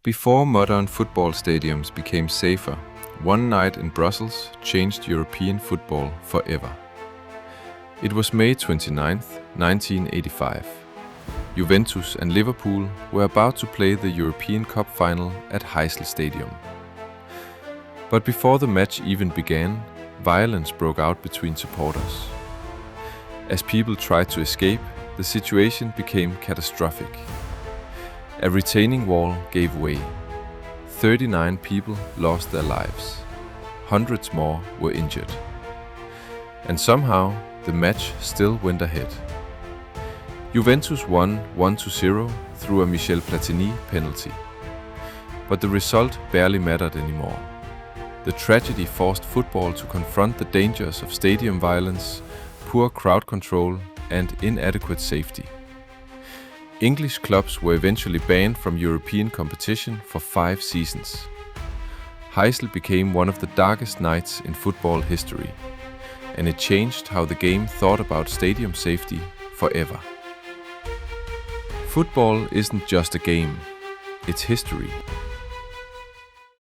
Before modern football stadiums became safer, one night in Brussels changed European football forever. It was May 29, 1985. Juventus and Liverpool were about to play the European Cup final at Heysel Stadium. But before the match even began, violence broke out between supporters. As people tried to escape, the situation became catastrophic. A retaining wall gave way. 39 people lost their lives. Hundreds more were injured. And somehow, the match still went ahead. Juventus won 1-0 through a Michel Platini penalty. But the result barely mattered anymore. The tragedy forced football to confront the dangers of stadium violence, poor crowd control, and inadequate safety. English clubs were eventually banned from European competition for 5 seasons. Heysel became one of the darkest nights in football history, and it changed how the game thought about stadium safety forever. Football isn't just a game, it's history.